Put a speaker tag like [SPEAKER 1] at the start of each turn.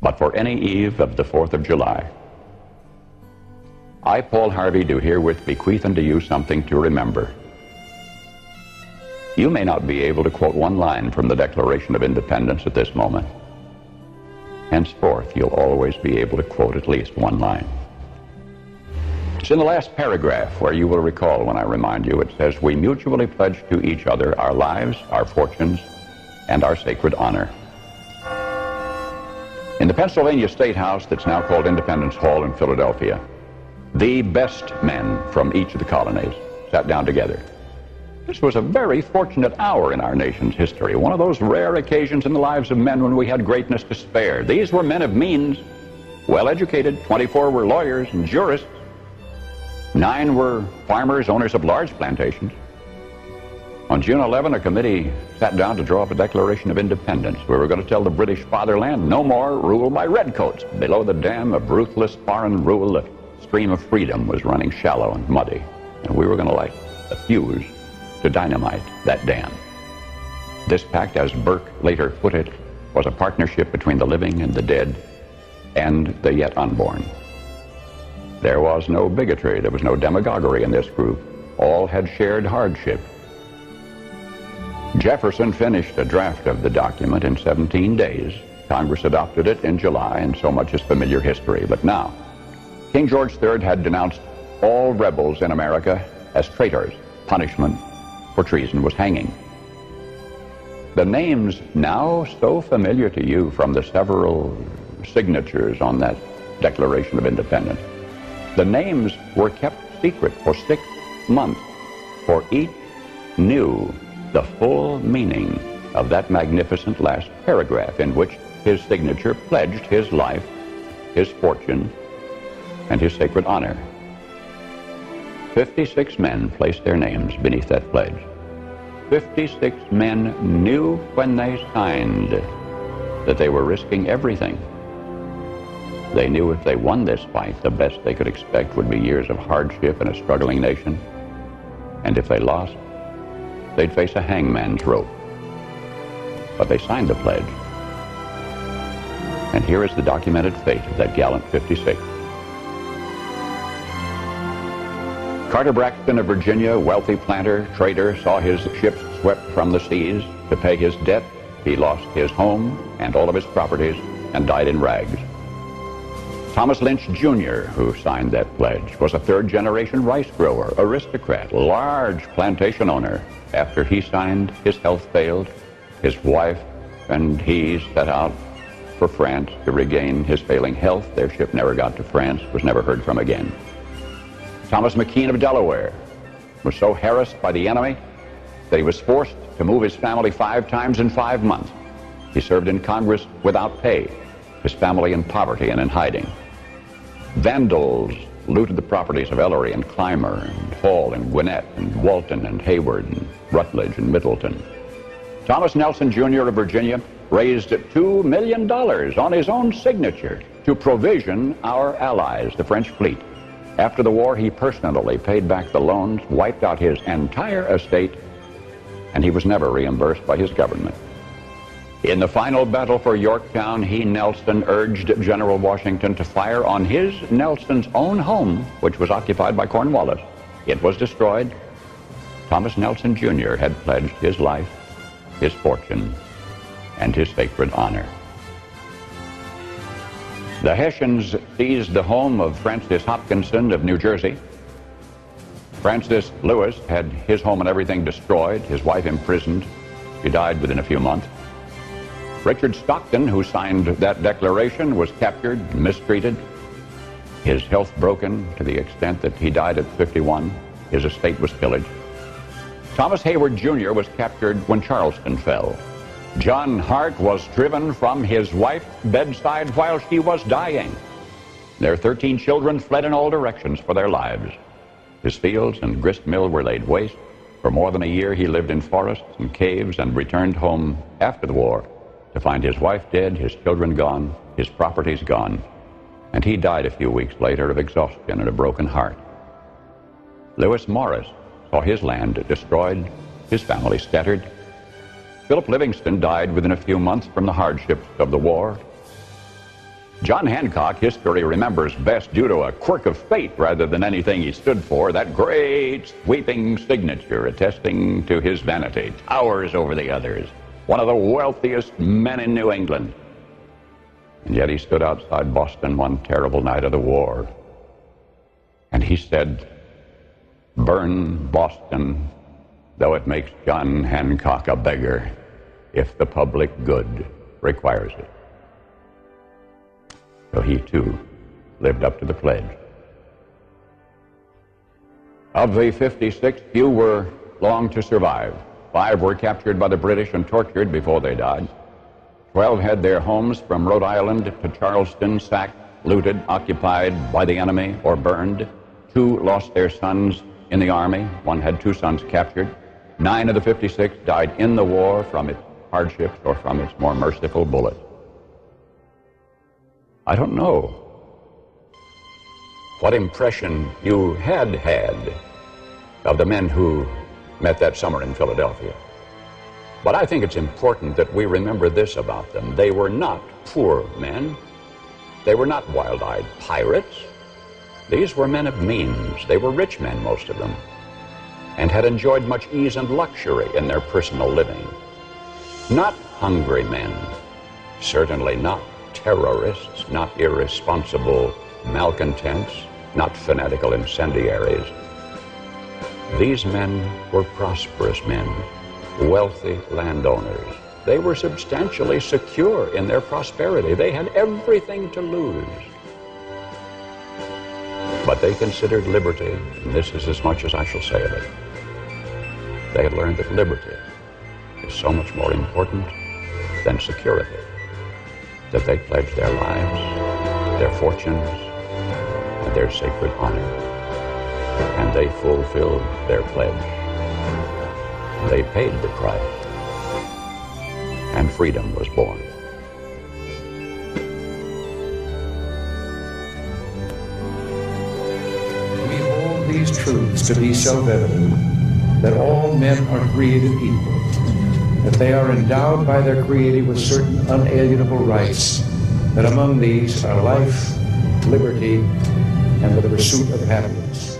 [SPEAKER 1] but for any eve of the 4th of July. I, Paul Harvey, do herewith bequeath unto you something to remember. You may not be able to quote one line from the Declaration of Independence at this moment. Henceforth, you'll always be able to quote at least one line. It's in the last paragraph where you will recall when I remind you. It says, "We mutually pledge to each other our lives, our fortunes, and our sacred honor." In the Pennsylvania State House that's now called Independence Hall in Philadelphia, the best men from each of the colonies sat down together. This was a very fortunate hour in our nation's history, one of those rare occasions in the lives of men when we had greatness to spare. These were men of means, well-educated. 24 were lawyers and jurists. 9 were farmers, owners of large plantations. On June 11, a committee sat down to draw up a Declaration of Independence. We were going to tell the British fatherland, no more rule by redcoats. Below the dam of ruthless foreign rule, the stream of freedom was running shallow and muddy, and we were going to light a fuse to dynamite that dam. This pact, as Burke later put it, was a partnership between the living and the dead and the yet unborn. There was no bigotry, there was no demagoguery in this group. All had shared hardship. Jefferson finished a draft of the document in 17 days. Congress adopted it in July, and so much is familiar history. But now, King George III had denounced all rebels in America as traitors. Punishment for treason was hanging. The names now so familiar to you from the several signatures on that Declaration of Independence, the names were kept secret for 6 months, for each knew the full meaning of that magnificent last paragraph in which his signature pledged his life, his fortune, and his sacred honor. 56 men placed their names beneath that pledge. 56 men knew when they signed that they were risking everything. They knew if they won this fight, the best they could expect would be years of hardship in a struggling nation. And if they lost, they'd face a hangman's rope. But they signed the pledge. And here is the documented fate of that gallant 56. Carter Braxton of Virginia, wealthy planter, trader, saw his ships swept from the seas. To pay his debt, he lost his home and all of his properties and died in rags. Thomas Lynch, Jr., who signed that pledge, was a third-generation rice grower, aristocrat, large plantation owner. After he signed, his health failed. His wife and he set out for France to regain his failing health. Their ship never got to France, was never heard from again. Thomas McKean of Delaware was so harassed by the enemy that he was forced to move his family 5 times in 5 months. He served in Congress without pay, his family in poverty and in hiding. Vandals looted the properties of Ellery and Clymer and Hall and Gwinnett and Walton and Hayward and Rutledge and Middleton. Thomas Nelson, Jr. of Virginia raised $2 million on his own signature to provision our allies, the French fleet. After the war, he personally paid back the loans, wiped out his entire estate, and he was never reimbursed by his government. In the final battle for Yorktown, he, Nelson, urged General Washington to fire on his, Nelson's, own home, which was occupied by Cornwallis. It was destroyed. Thomas Nelson, Jr. had pledged his life, his fortune, and his sacred honor. The Hessians seized the home of Francis Hopkinson of New Jersey. Francis Lewis had his home and everything destroyed, his wife imprisoned. She died within a few months. Richard Stockton, who signed that declaration, was captured, mistreated, his health broken to the extent that he died at 51. His estate was pillaged. Thomas Hayward, Jr. was captured when Charleston fell. John Hart was driven from his wife's bedside while she was dying. Their 13 children fled in all directions for their lives. His fields and grist mill were laid waste. For more than a year, he lived in forests and caves and returned home after the war to find his wife dead, his children gone, his properties gone, and he died a few weeks later of exhaustion and a broken heart. Lewis Morris saw his land destroyed, his family scattered. Philip Livingston died within a few months from the hardships of the war. John Hancock, history remembers best due to a quirk of fate rather than anything he stood for, that great sweeping signature attesting to his vanity, towers over the others, one of the wealthiest men in New England. And yet he stood outside Boston one terrible night of the war, and he said, "Burn Boston, though it makes John Hancock a beggar, if the public good requires it." So he, too, lived up to the pledge. Of the 56, few were long to survive. 5 were captured by the British and tortured before they died. 12 had their homes from Rhode Island to Charleston sacked, looted, occupied by the enemy, or burned. 2 lost their sons in the army. 1 had 2 sons captured. 9 of the 56 died in the war from its hardships or from its more merciful bullets. I don't know what impression you had of the men who met that summer in Philadelphia. But I think it's important that we remember this about them. They were not poor men. They were not wild-eyed pirates. These were men of means. They were rich men, most of them, and had enjoyed much ease and luxury in their personal living. Not hungry men, certainly not terrorists, not irresponsible malcontents, not fanatical incendiaries. These men were prosperous men, wealthy landowners. They were substantially secure in their prosperity. They had everything to lose. But they considered liberty, and this is as much as I shall say of it. They had learned that liberty is so much more important than security, that they pledged their lives, their fortunes, and their sacred honor. And they fulfilled their pledge. They paid the price, and freedom was born.
[SPEAKER 2] We hold these truths to be self-evident, that all men are created equal, that they are endowed by their Creator with certain unalienable rights, that among these are life, liberty, and the pursuit of happiness.